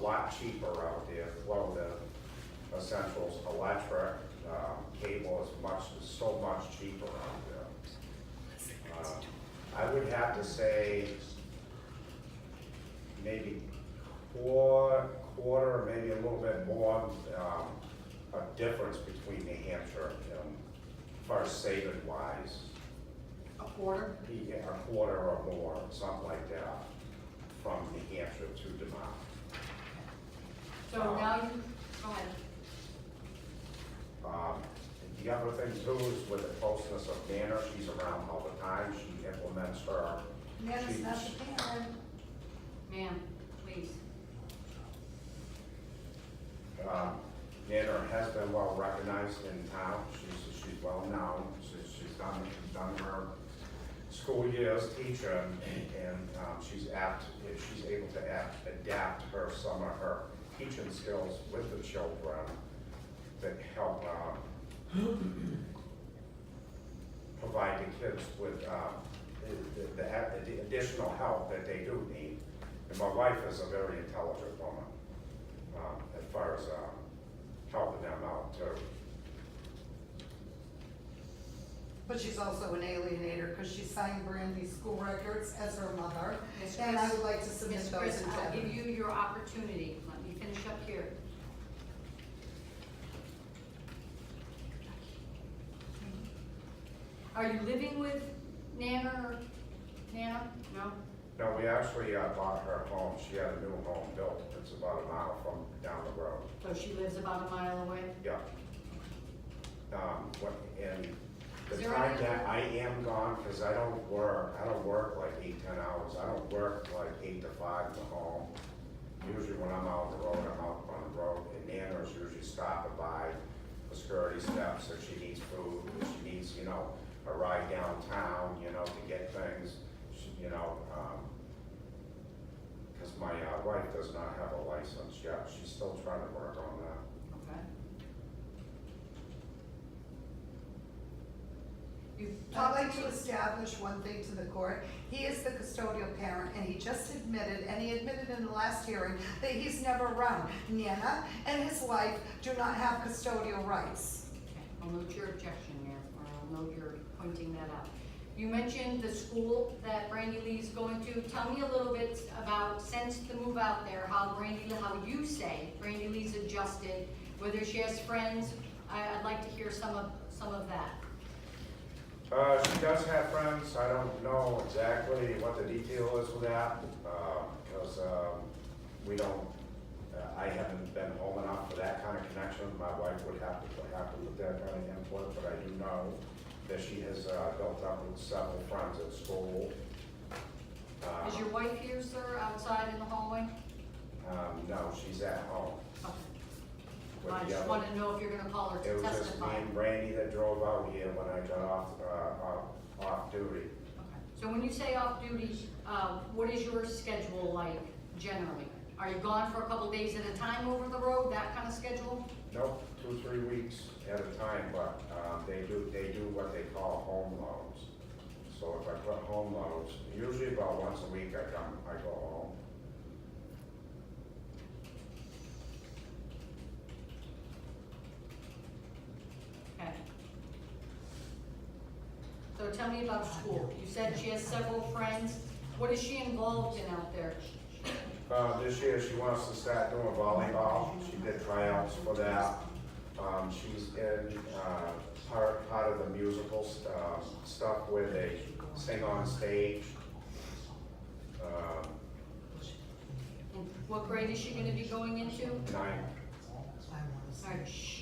lot cheaper out there. Well, the Essentials electric cable is so much cheaper out there. I would have to say maybe quarter, maybe a little bit more, a difference between New Hampshire, as far as saving wise. A quarter? Yeah, a quarter or more, something like that, from New Hampshire to Vermont. So now you, go ahead. The other thing too is with the closeness of Nana, she's around all the time, she implements her. Nana's not the parent. Ma'am, please. Nana has been well recognized in town, she's well known, she's done her school years teaching, and she's able to adapt some of her teaching skills with the children that help provide the kids with the additional help that they do need. And my wife is a very intelligent woman as far as helping them out too. But she's also an alienator because she signed Brandy's school records as her mother. Ms. And I Chris- would like to submit Ms. those Chris, into I'll give evidence. you your opportunity. Let me finish up here. Are you living with Nana or Nana? No? No, we actually bought her home. She had a new home built. It's about a mile from down the road. So she lives about a mile away? Yeah. And Is the there time any- that I am gone, because I don't work like 8-10 hours. I don't work like 8 to 5 in the home. Usually when I'm out on the road, I'm out on the road. And Nana's usually stopping by the security steps if she needs food, if she needs, a ride downtown, to get things, because my wife does not have a license yet. She's still trying to work on that. Okay. I'd like to establish one thing to the court. He is the custodial parent, and he just admitted, and he admitted in the last hearing, that he's never run. Nana and his wife do not have custodial rights. Okay, I'll note your objection there, or I'll note your pointing that out. You mentioned the school that Brandy Lee's going to. Tell me a little bit about, since the move out there, how you say Brandy Lee's adjusted, whether she has friends. I'd like to hear some of that. She does have friends. I don't know exactly what the detail is with that, because we don't, I haven't been home enough for that kind of connection. My wife would have to put that kind of input, but I do know that she has built up with several friends at school. Is your wife here, sir, outside in the hallway? No, she's at home. Okay. with I the just other- want to know if you're going to call her It to was just me testify. and Randy that drove out here when I got off duty. Okay. So when you say off duty, what is your schedule like generally? Are you gone for a couple days at a time over the road, that kind of schedule? Nope, 2-3 weeks at a time, but they do what they call home loads. So if I put home loads, usually about once a week I go home. Okay. So tell me about school. You said she has several friends. What is she involved in out there? This year she wants to start doing volleyball. She did tryouts for that. She's in part of the musical stuff where they sing on stage. And what grade is she going to be going into? 9. All right, shh.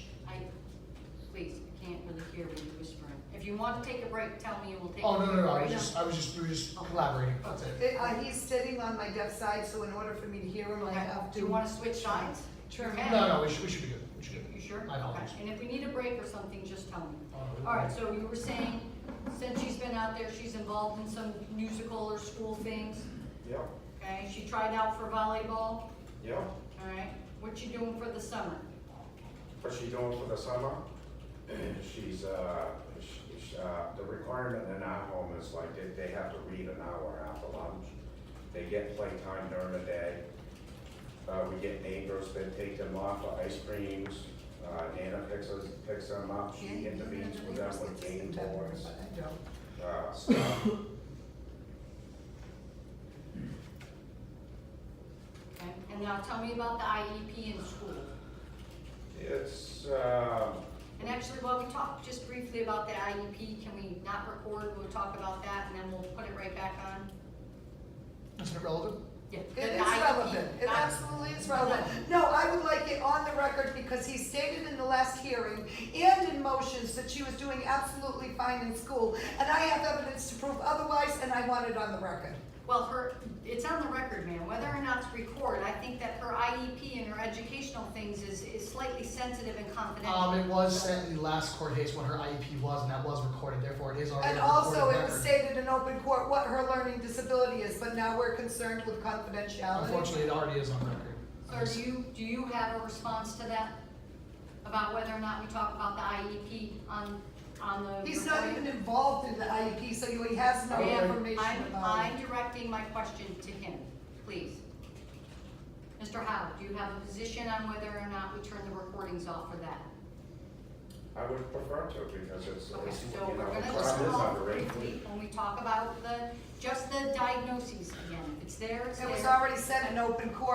Please, I can't really hear when you're whispering. If you want to take a break, tell me and we'll take a Oh, break. no, right we now. were just collaborating, that's it. He's sitting on my deaf side, so in order for me to hear him, I Okay. have to. Do you want to switch sides? Sure. You can. No, we should be good, You sure? My apologies. Okay. And if we need a break or something, just tell me. Oh, All right, so you were saying, since she's been out there, she's involved in some musical or school things, Yep, okay? She tried out for volleyball, yep. all right? What you doing for the summer? What's she doing for the summer? She's, the requirement in our home is like they have to read an hour after lunch. They get playtime during the day. we get neighbors that take them off for ice creams. Nana picks them up, she intervenes with them with game toys, I don't. stuff. Okay, and now tell me about the IEP in school. It's, And actually, while we talk just briefly about the IEP, can we not record, we'll talk about that, and then we'll put it right back on? Isn't it relevant? Yeah. It the is IEP, relevant, it not- absolutely is relevant. No, I would like it on the record because he stated in the last hearing and in motions that she was doing absolutely fine in school. And I have evidence to prove otherwise, and I want it on the record. Well, it's on the record, ma'am, whether or not it's recorded, I think that her IEP and her educational things is slightly sensitive and confidential. It was sent in the last court case when her IEP was, and that was recorded, therefore it is already And a also, recorded it was record. stated in open court what her learning disability is, but now we're concerned with confidentiality. Unfortunately, it already is on record. Sir, do you have a response to that? About whether or not we talk about the IEP on the. He's not even involved in the IEP, so he has no Ma'am, information about I'm it. directing my question to him, please. Mr. Howe, do you have a position on whether or not we turn the recordings off for that? I would prefer to, because it's, Okay, you so know, we're the gonna crowd listen is off under briefly when we talk about just the diagnoses again. If it's there, it's there. It was already said in open court.